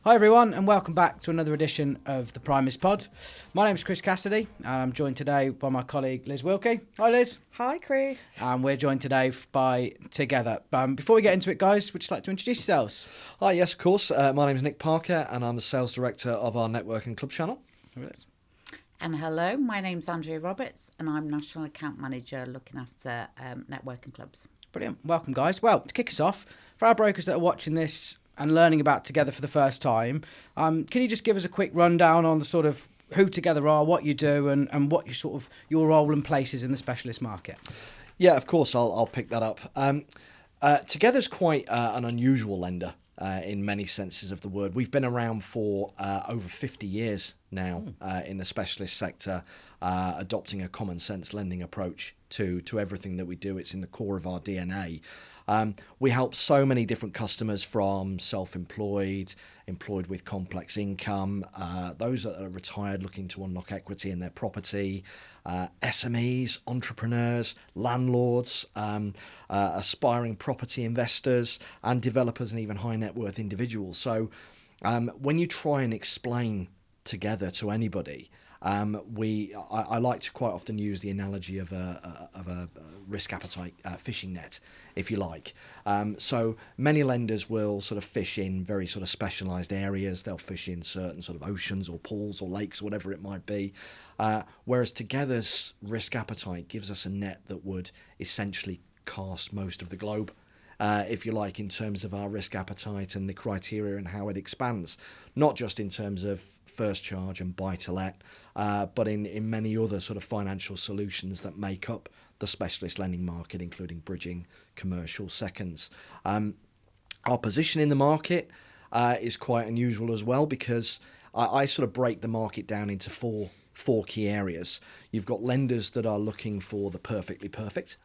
Hi everyone, and welcome back to another edition of the Primis Pod. My name's Chris Cassidy, and I'm joined today by my colleague Liz Wilkie. Hi Liz. Hi Chris. And we're joined today by Together. Before we get into it, guys, would you like to introduce yourselves? Hi, yes, of course. My name's Nick Parker, and I'm the sales director of our network and club channel. And hello, my name's Andrea Roberts, and I'm National Account Manager looking after network and clubs. Brilliant. Welcome, guys. Well, to kick us off, for our brokers that are watching this and learning about Together for the first time, can you just give us a quick rundown on the sort of who Together are, what you do, and what you sort of your role and place is in the specialist market? Yeah, of course, I'll pick that up. Together's quite an unusual lender in many senses of the word. We've been around for over 50 years now in the specialist sector, adopting a common sense lending approach to everything that we do. It's in the core of our DNA. We help so many different customers, from self-employed, employed with complex income, those that are retired looking to unlock equity in their property, SMEs, entrepreneurs, landlords, aspiring property investors, and developers, and even high net worth individuals. So when you try and explain Together to anybody, I like to quite often use the analogy of a risk appetite fishing net, if you like. So many lenders will sort of fish in very sort of specialised areas. They'll fish in certain sort of oceans or pools or lakes or whatever it might be. Whereas Together's risk appetite gives us a net that would essentially cast most of the globe, if you like, in terms of our risk appetite and the criteria and how it expands, not just in terms of first charge and buy to let, but in many other sort of financial solutions that make up the specialist lending market, including bridging, commercial, seconds. Our position in the market is quite unusual as well, because I sort of break the market down into four key areas. You've got lenders that are looking for the perfectly perfect.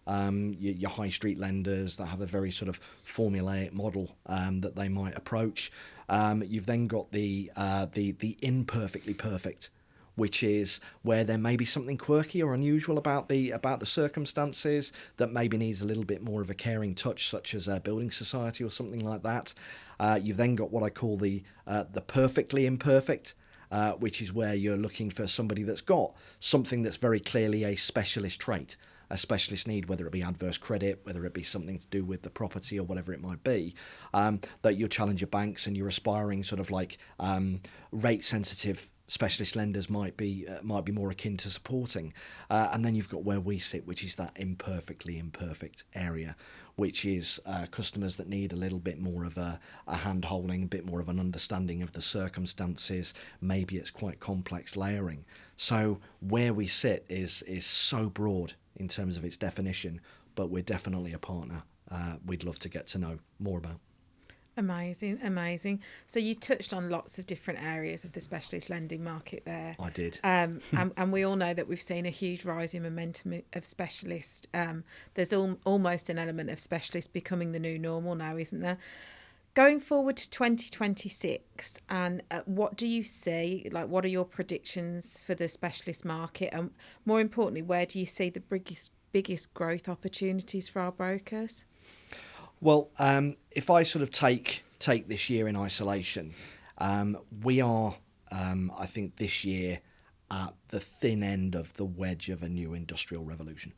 Your high street lenders that have a very sort of formulaic model that they might approach. You've then got the imperfectly perfect, which is where there may be something quirky or unusual about the circumstances that maybe needs a little bit more of a caring touch, such as a building society or something like that. You've then got what I call the perfectly imperfect, which is where you're looking for somebody that's got something that's very clearly a specialist trait, a specialist need, whether it be adverse credit, whether it be something to do with the property or whatever it might be, that your challenger banks and your aspiring sort of like rate sensitive specialist lenders might be more akin to supporting. And then you've got where we sit, which is that imperfectly imperfect area, which is customers that need a little bit more of a hand-holding, a bit more of an understanding of the circumstances. Maybe it's quite complex layering. So where we sit is so broad in terms of its definition, but we're definitely a partner we'd love to get to know more about. Amazing. So you touched on lots of different areas of the specialist lending market there. I did. And we all know that we've seen a huge rise in momentum of specialists. There's almost an element of specialists becoming the new normal now, isn't there? Going forward to 2026, and what do you see? Like, what are your predictions for the specialist market? And more importantly, where do you see the biggest growth opportunities for our brokers? Well, if I sort of take this year in isolation, we are, I think, this year at the thin end of the wedge of a new industrial revolution.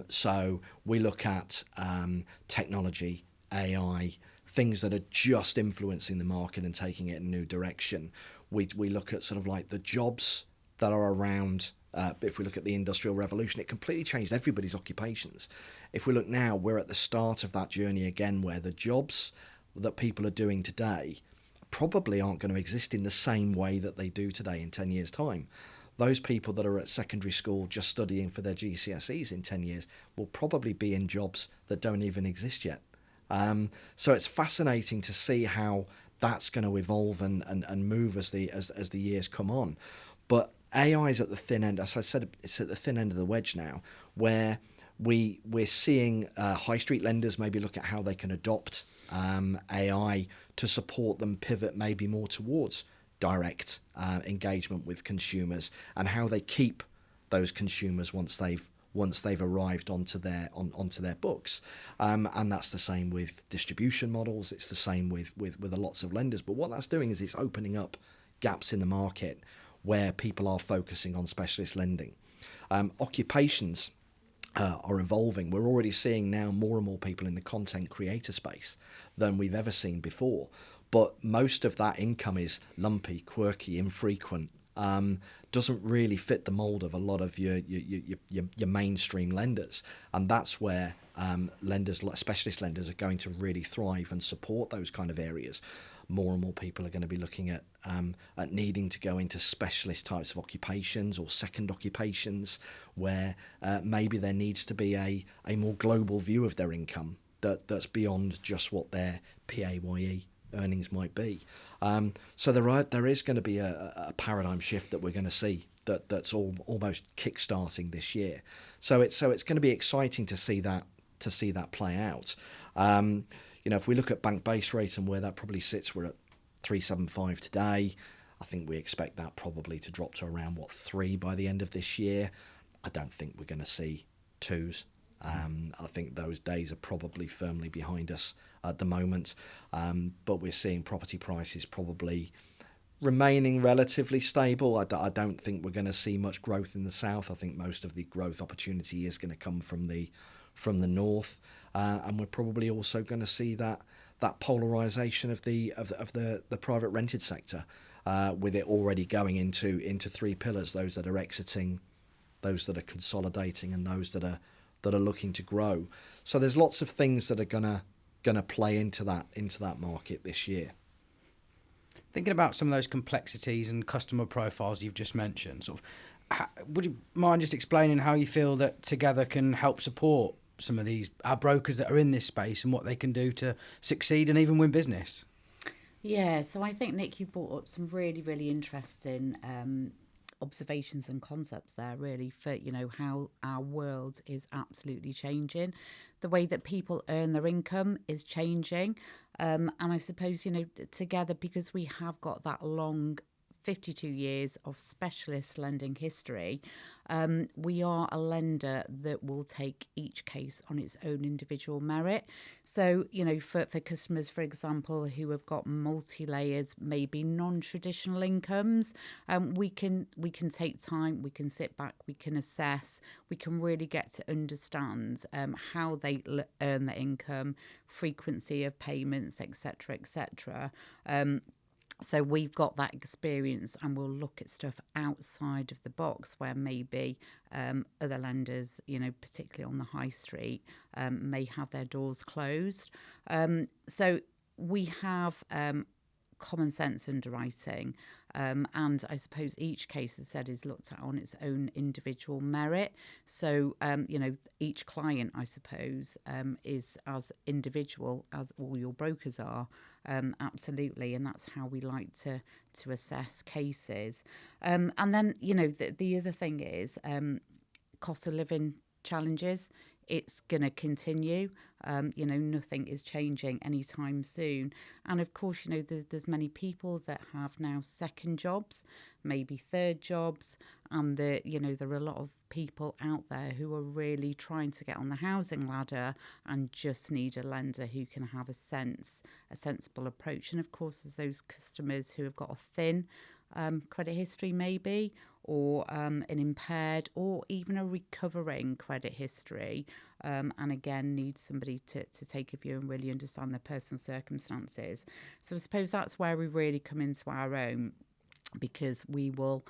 So we look at technology, AI, things that are just influencing the market and taking it in a new direction. We look at sort of like the jobs that are around. If we look at the Industrial Revolution, it completely changed everybody's occupations. If we look now, we're at the start of that journey again, where the jobs that people are doing today probably aren't going to exist in the same way that they do today in 10 years' time. Those people that are at secondary school just studying for their GCSEs in 10 years will probably be in jobs that don't even exist yet. So it's fascinating to see how that's going to evolve and move as the years come on. But AI is at the thin end. As I said, it's at the thin end of the wedge now, where we're seeing high street lenders maybe look at how they can adopt AI to support them pivot maybe more towards direct engagement with consumers, and how they keep those consumers once they've once they've arrived onto their books. And that's the same with distribution models. It's the same with lots of lenders. But what that's doing is it's opening up gaps in the market where people are focusing on specialist lending. Occupations are evolving. We're already seeing now more and more people in the content creator space than we've ever seen before. But most of that income is lumpy, quirky, infrequent. Doesn't really fit the mold of a lot of your mainstream lenders, and that's where lenders, specialist lenders, are going to really thrive and support those kind of areas. More and more people are going to be looking at needing to go into specialist types of occupations or second occupations where maybe there needs to be a more global view of their income that's beyond just what their PAYE earnings might be. So there is going to be a paradigm shift that we're going to see that's almost kick-starting this year. So it's going to be exciting to see that play out. If we look at bank base rate and where that probably sits, we're at 3.75 today. I think we expect that probably to drop to around 3 by the end of this year. I don't think we're going to see 2s. I think those days are probably firmly behind us at the moment, but we're seeing property prices probably remaining relatively stable. I don't think we're going to see much growth in the south. I think most of the growth opportunity is going to come from the north, and we're probably also going to see that polarisation of the private rented sector, with it already going into 3 pillars: those that are exiting, those that are consolidating, and those that are looking to grow. So there's lots of things that are gonna play into that market this year. Thinking about some of those complexities and customer profiles you've just mentioned, would you mind just explaining how you feel that Together can help support some of our brokers that are in this space and what they can do to succeed and even win business? Yeah, so I think, Nick, you brought up some really, really interesting observations and concepts there, really, for how our world is absolutely changing. The way that people earn their income is changing, and I suppose Together, because we have got that long 52 years of specialist lending history, we are a lender that will take each case on its own individual merit. So, for customers, for example, who have got multi-layered, maybe non-traditional incomes, we can take time, we can sit back, we can assess, we can really get to understand how they earn their income, frequency of payments, etc., etc. So we've got that experience, and we'll look at stuff outside of the box where maybe other lenders, particularly on the high street, may have their doors closed. So we have common sense underwriting, and I suppose each case, as said, is looked at on its own individual merit. So each client, I suppose, is as individual as all your brokers are. Absolutely, and that's how we like to assess cases. And then the other thing is cost of living challenges. It's going to continue. Nothing is changing anytime soon. And of course, there's many people that have now second jobs, maybe third jobs, and there are a lot of people out there who are really trying to get on the housing ladder and just need a lender who can have a sensible approach. And of course, there's those customers who have got a thin credit history, maybe, or an impaired or even a recovering credit history, and again need somebody to take a view and really understand their personal circumstances. So I suppose that's where we really come into our own, because we will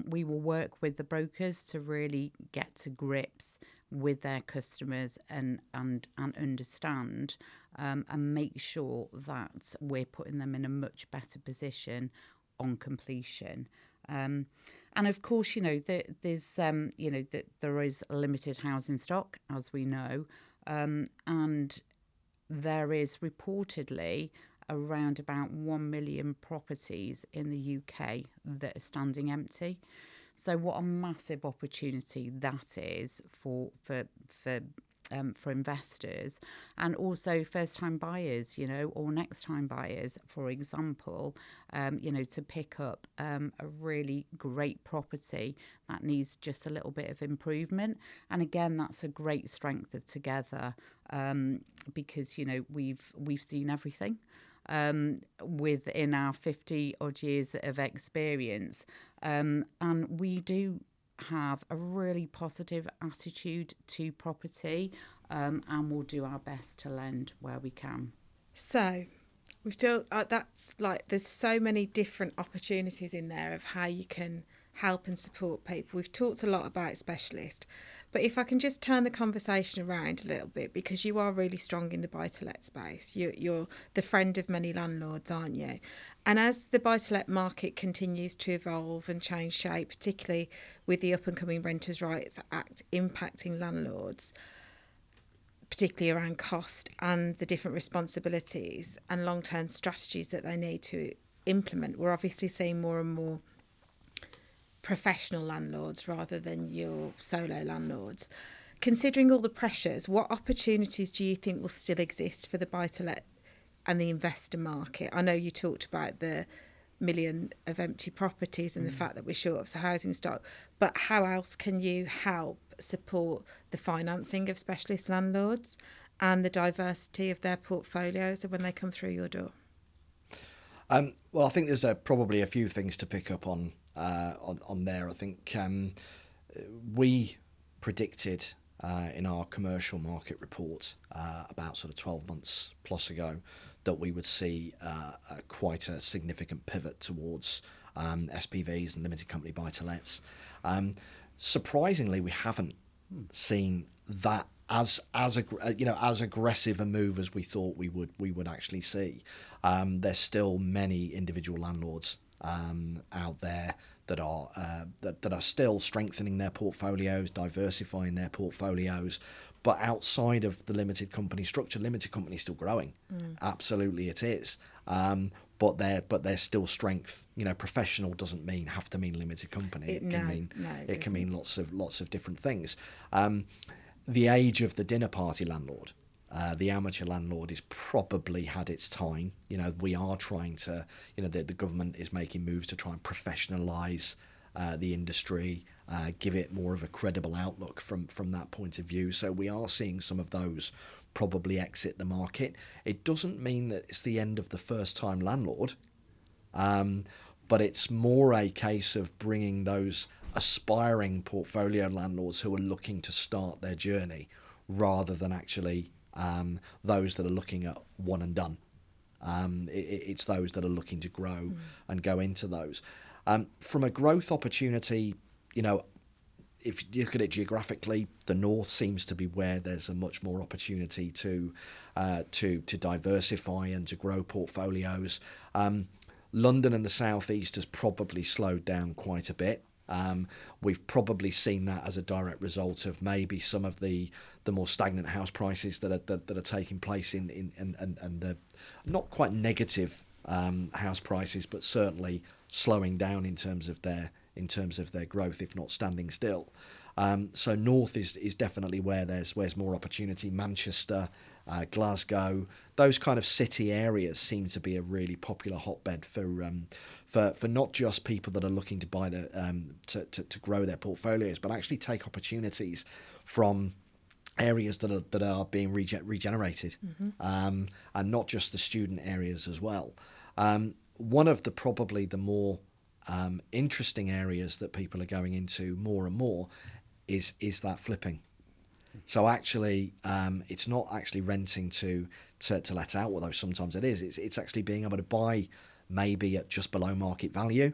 work with the brokers to really get to grips with their customers and understand and make sure that we're putting them in a much better position on completion. And of course, there's that there is limited housing stock, as we know, and there is reportedly around about 1 million properties in the UK that are standing empty. So what a massive opportunity that is for for investors, and also first-time buyers, or next-time buyers, for example, to pick up a really great property that needs just a little bit of improvement. And again, that's a great strength of Together, because we've seen everything within our 50 odd years of experience, and we do have a really positive attitude to property, and we'll do our best to lend where we can. So we've done that's like, there's so many different opportunities in there of how you can help and support people. We've talked a lot about specialist, but if I can just turn the conversation around a little bit, because you are really strong in the buy-to-let space. You're the friend of many landlords, aren't you? And as the buy-to-let market continues to evolve and change shape, particularly with the up-and-coming Renters' Rights Act impacting landlords, particularly around cost and the different responsibilities and long-term strategies that they need to implement, we're obviously seeing more and more professional landlords rather than your solo landlords. Considering all the pressures, what opportunities do you think will still exist for the buy-to-let and the investor market? I know you talked about the million of empty properties and the fact that we're short of housing stock, but how else can you help support the financing of specialist landlords and the diversity of their portfolios when they come through your door? Well, I think there's probably a few things to pick up on there. I think we predicted in our commercial market report about sort of 12 months plus ago that we would see quite a significant pivot towards SPVs and limited company buy-to-lets. Surprisingly, we haven't seen that as aggressive a move as we thought we would actually see. There's still many individual landlords out there that are still strengthening their portfolios, diversifying their portfolios, but outside of the limited company structure, limited company is still growing. Absolutely, it is. But there's still strength. Professional doesn't have to mean limited company. It can mean lots of different things. The age of the dinner party landlord. The amateur landlord has probably had its time. We are trying to, the government is making moves to try and professionalise the industry, give it more of a credible outlook from that point of view. So we are seeing some of those probably exit the market. It doesn't mean that it's the end of the first-time landlord, but it's more a case of bringing those aspiring portfolio landlords who are looking to start their journey rather than actually those that are looking at one and done. It's those that are looking to grow and go into those. From a growth opportunity, if you look at it geographically, the north seems to be where there's a much more opportunity to diversify and to grow portfolios. London and the southeast has probably slowed down quite a bit. We've probably seen that as a direct result of maybe some of the more stagnant house prices that are taking place in the not quite negative house prices, but certainly slowing down in terms of their growth, if not standing still. So north is definitely where there's more opportunity. Manchester, Glasgow, those kind of city areas seem to be a really popular hotbed for not just people that are looking to buy to grow their portfolios, but actually take opportunities from areas that are being regenerated, and not just the student areas as well. One of probably the more interesting areas that people are going into more and more is that flipping. So actually, it's not actually renting to let out, although sometimes it is. It's actually being able to buy maybe at just below market value,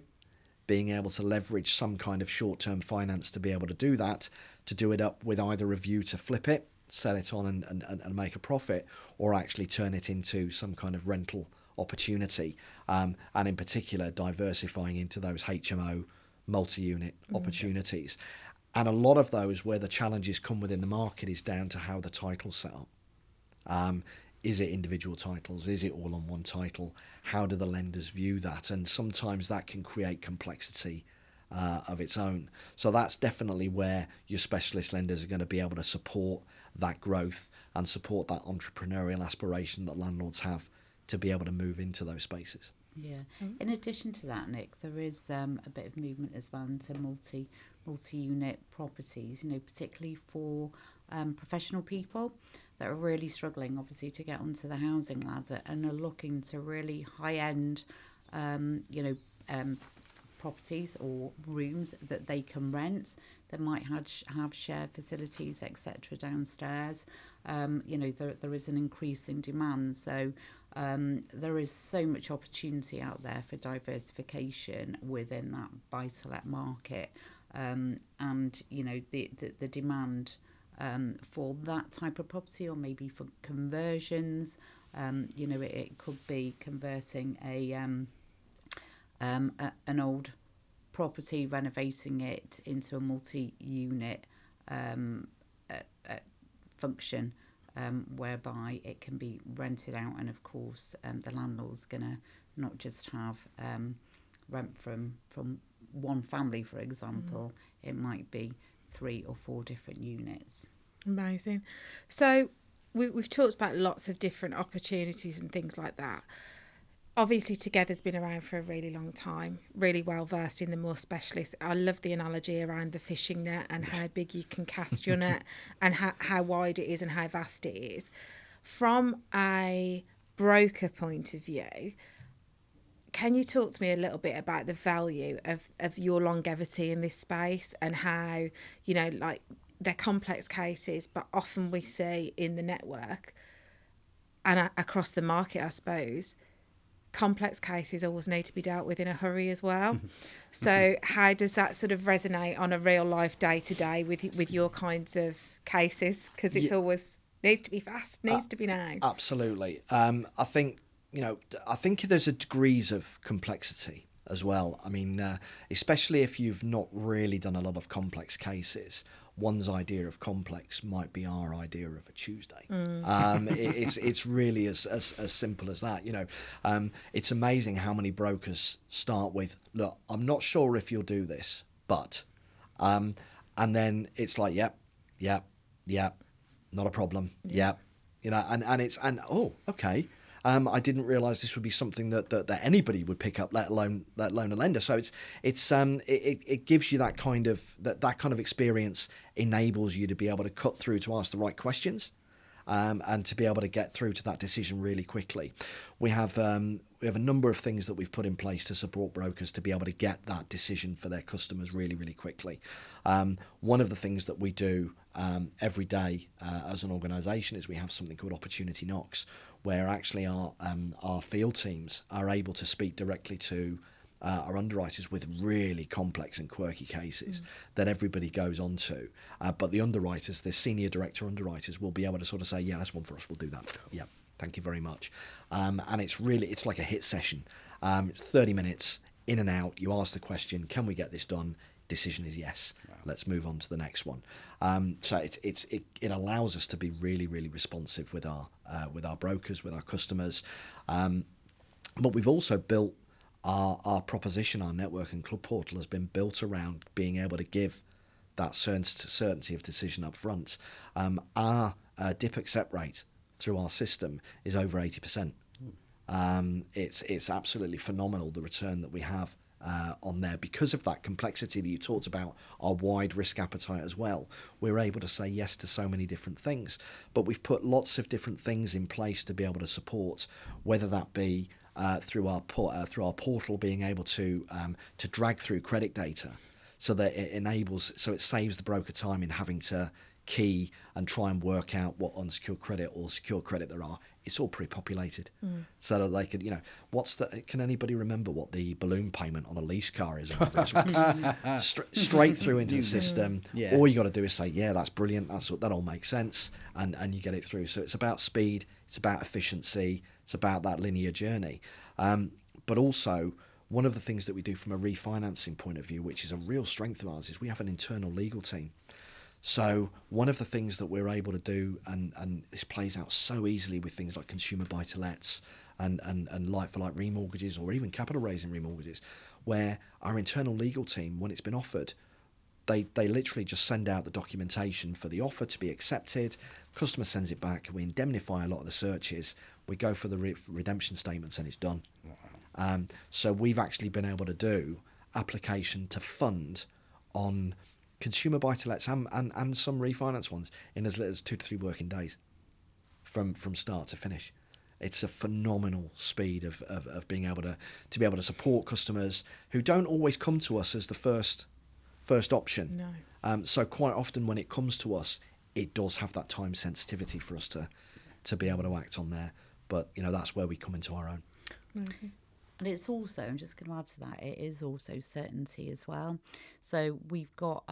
being able to leverage some kind of short-term finance to be able to do that, to do it up with either a view to flip it, sell it on and make a profit, or actually turn it into some kind of rental opportunity, and in particular diversifying into those HMO multi-unit opportunities. And a lot of those where the challenges come within the market is down to how the title's set up. Is it individual titles? Is it all on one title? How do the lenders view that? And sometimes that can create complexity of its own. So that's definitely where your specialist lenders are going to be able to support that growth and support that entrepreneurial aspiration that landlords have to be able to move into those spaces. Yeah. In addition to that, Nick, there is a bit of movement as well into multi-unit properties, particularly for professional people that are really struggling, obviously, to get onto the housing ladder and are looking to really high-end, properties or rooms that they can rent that might have shared facilities, etc. downstairs. There is an increasing demand, so there is so much opportunity out there for diversification within that buy-to-let market, and the demand for that type of property, or maybe for conversions. It could be converting an old property, renovating it into a multi-unit function, whereby it can be rented out, and of course the landlord's going to not just have rent from one family, for example. It might be 3 or 4 different units. Amazing. So we've talked about lots of different opportunities and things like that. Obviously, Together's been around for a really long time, really well versed in the more specialist. I love the analogy around the fishing net and how big you can cast your net and how wide it is and how vast it is. From a broker point of view, can you talk to me a little bit about the value of your longevity in this space and how, they're complex cases, but often we see in the network and across the market, I suppose, complex cases always need to be dealt with in a hurry as well. So how does that sort of resonate on a real life day to day with your kinds of cases? Because it's always needs to be fast, needs to be now. Absolutely. I think there's a degrees of complexity as well. I mean, especially if you've not really done a lot of complex cases, one's idea of complex might be our idea of a Tuesday. It's really as simple as that. It's amazing how many brokers start with, look, I'm not sure if you'll do this, but, and then it's like, yep, not a problem, yep, okay. I didn't realise this would be something that anybody would pick up, let alone a lender. So it gives you that kind of experience, enables you to be able to cut through to ask the right questions, and to be able to get through to that decision really quickly. We have a number of things that we've put in place to support brokers to be able to get that decision for their customers really, really quickly. One of the things that we do every day as an organisation is we have something called Opportunity Knocks, where actually our field teams are able to speak directly to our underwriters with really complex and quirky cases that everybody goes on to. But the underwriters, the senior director underwriters, will be able to sort of say, yeah, that's one for us, we'll do that. Yeah, thank you very much. And it's like a hit session. 30 minutes, in and out, you ask the question, can we get this done? Decision is yes. Wow. Let's move on to the next one. So it allows us to be really, really responsive with our brokers, with our customers. But we've also built our proposition, our network and club portal has been built around being able to give that certainty of decision up front. Our dip accept rate through our system is over 80%. It's absolutely phenomenal, the return that we have on there because of that complexity that you talked about, our wide risk appetite as well. We're able to say yes to so many different things, but we've put lots of different things in place to be able to support, whether that be through our portal, being able to drag through credit data, so that it saves the broker time in having to key and try and work out what unsecured credit or secured credit there are. It's all pre-populated, so that they could, can anybody remember what the balloon payment on a lease car is? Straight through into the system. Yeah. All you got to do is say, yeah, that's brilliant, that all makes sense, and you get it through. So it's about speed, it's about efficiency, it's about that linear journey. But also, one of the things that we do from a refinancing point of view, which is a real strength of ours, is we have an internal legal team. So one of the things that we're able to do, and this plays out so easily with things like consumer buy-to-lets and like-for-like remortgages, or even capital raising remortgages, where our internal legal team, when it's been offered, they literally just send out the documentation for the offer to be accepted. Customer sends it back. We indemnify a lot of the searches. We go for the redemption statements, and it's done. Wow. So we've actually been able to do application to fund on consumer buy-to-lets and some refinance ones in as little as 2 to 3 working days from start to finish. It's a phenomenal speed of being able to be able to support customers who don't always come to us as the first option. No. So quite often when it comes to us, it does have that time sensitivity for us to be able to act on there. But that's where we come into our own. Okay. And it's also, I'm just going to add to that, it is also certainty as well. So we've got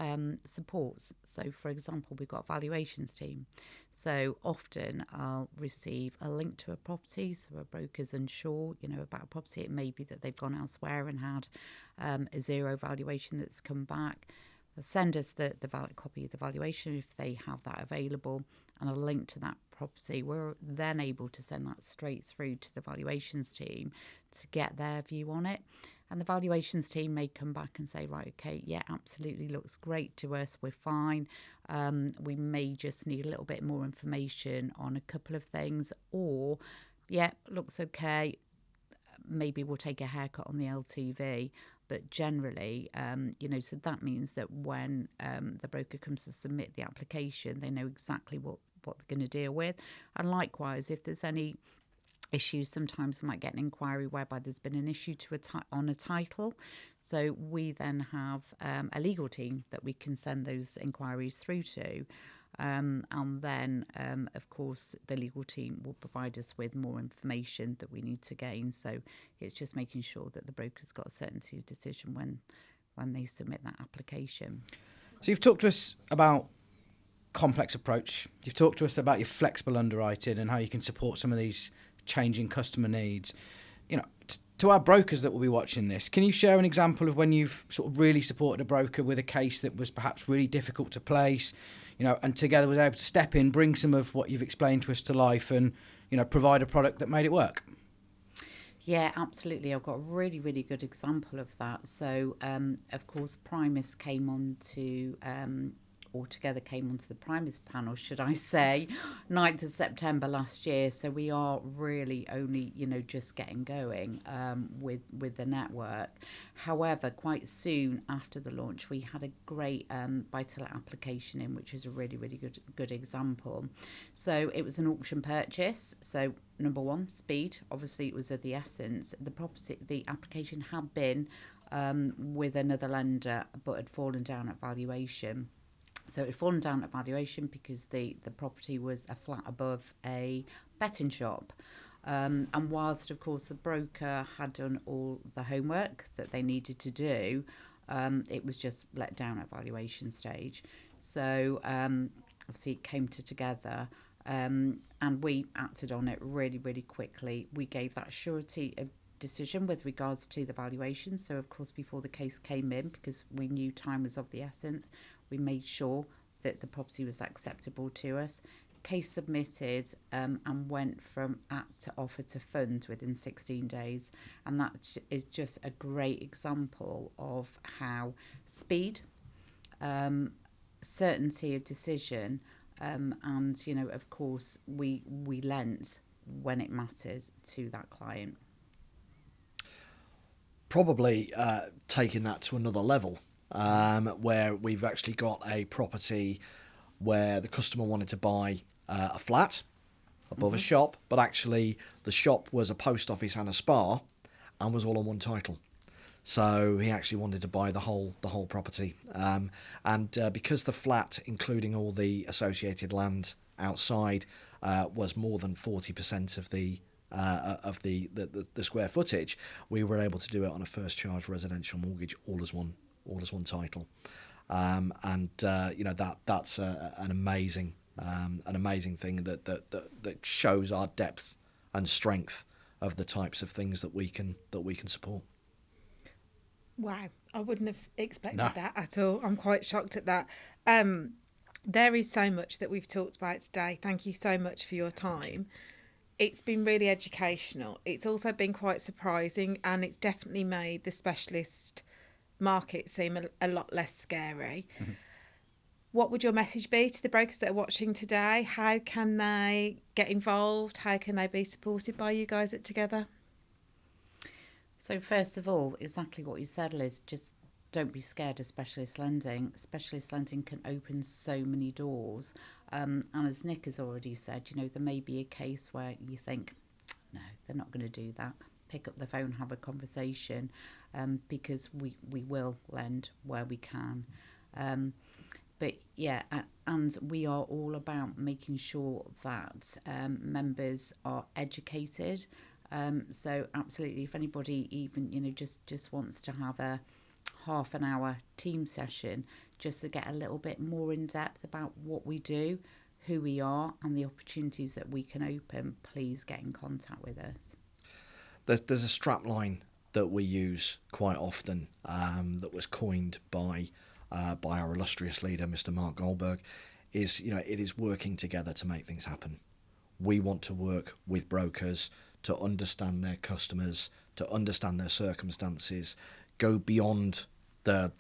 supports. So, for example, we've got a valuations team. So often I'll receive a link to a property. So a broker's unsure, about a property. It may be that they've gone elsewhere and had a zero valuation that's come back. They'll send us the valid copy of the valuation if they have that available, and a link to that property. We're then able to send that straight through to the valuations team to get their view on it. And the valuations team may come back and say, right, okay, yeah, absolutely looks great to us, we're fine. We may just need a little bit more information on a couple of things, or, yeah, looks okay, maybe we'll take a haircut on the LTV. But generally, so that means that when the broker comes to submit the application, they know exactly what they're going to deal with. And likewise, if there's any issues, sometimes we might get an inquiry whereby there's been an issue on a title. So we then have a legal team that we can send those inquiries through to. And then, of course, the legal team will provide us with more information that we need to gain. So it's just making sure that the broker's got a certainty of decision when they submit that application. So you've talked to us about complex approach. You've talked to us about your flexible underwriting and how you can support some of these changing customer needs. To our brokers that will be watching this, can you share an example of when you've sort of really supported a broker with a case that was perhaps really difficult to place, and together was able to step in, bring some of what you've explained to us to life, and provide a product that made it work? Yeah, absolutely. I've got a really, really good example of that. So, of course, Primis came on to altogether came onto the Primis panel, should I say, 9th of September last year. So we are really only, just getting going with the network. However, quite soon after the launch, we had a great buy-to-let application in, which is a really, really good example. So it was an auction purchase. So number one, speed. Obviously, it was of the essence. The application had been with another lender, but had fallen down at valuation. So it had fallen down at valuation because the property was a flat above a betting shop. And whilst, of course, the broker had done all the homework that they needed to do, it was just let down at valuation stage. So obviously it came together, and we acted on it really, really quickly. We gave that surety of decision with regards to the valuation. So, of course, before the case came in, because we knew time was of the essence, we made sure that the property was acceptable to us. Case submitted and went from app to offer to fund within 16 days. And that is just a great example of how speed, certainty of decision, and, of course, we lent when it matters to that client. Probably taking that to another level, where we've actually got a property where the customer wanted to buy a flat above a shop, but actually the shop was a post office and a spa and was all on one title. So he actually wanted to buy the whole property, and because the flat, including all the associated land outside, was more than 40% of the square footage, we were able to do it on a first charge residential mortgage, all as one title, that's an amazing thing that shows our depth and strength of the types of things that we can support. Wow, I wouldn't have expected No. that at all. I'm quite shocked at that. There is so much that we've talked about today. Thank you so much for your time. It's been really educational. It's also been quite surprising, and it's definitely made the specialist market seem a lot less scary. Mm-hmm. What would your message be to the brokers that are watching today? How can they get involved? How can they be supported by you guys at Together? So first of all, exactly what you said, Liz, just don't be scared of specialist lending. Specialist lending can open so many doors. And as Nick has already said, you know, there may be a case where you think, no, they're not going to do that. Pick up the phone, have a conversation, because we will lend where we can. But yeah, and we are all about making sure that members are educated. So absolutely, if anybody even, you know, just wants to have a half an hour team session just to get a little bit more in depth about what we do, who we are, and the opportunities that we can open, please get in contact with us. There's a strap line that we use quite often that was coined by our illustrious leader, Mr. Mark Goldberg, is, you know, it is working together to make things happen. We want to work with brokers to understand their customers, to understand their circumstances, go beyond the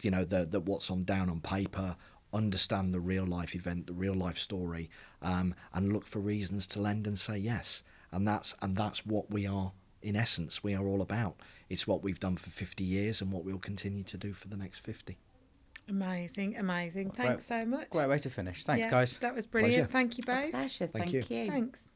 what's down on paper, understand the real life event, the real life story, and look for reasons to lend and say yes. And that's what we are, in essence, we are all about. It's what we've done for 50 years and what we'll continue to do for the next 50. Amazing. Thanks so much. Great way to finish. Thanks, guys. That was brilliant. Pleasure. Thank you both. Pleasure. Thank Thank you. you. Thanks.